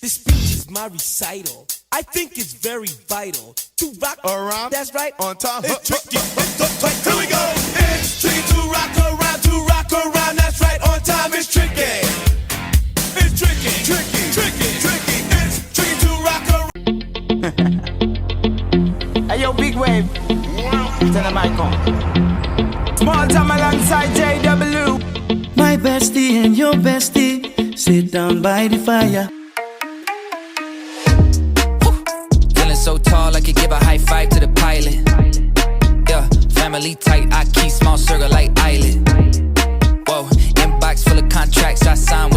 This speech is my recital. I think it's very vital to rock around. That's right. On time. It's tricky. Here we go. It's tricky to rock around. To rock around. That's right. On time. It's tricky. It's tricky. Tricky. Tricky. Tricky. It's tricky to rock around. Hey yo, Big Wave. Tell them I come. Small time alongside JW. My bestie and your bestie sit down by the fire. Feeling so tall I could give a high five to the pilot. Yeah, family tight, I keep small circle like island. Whoa, inbox full of contracts I sign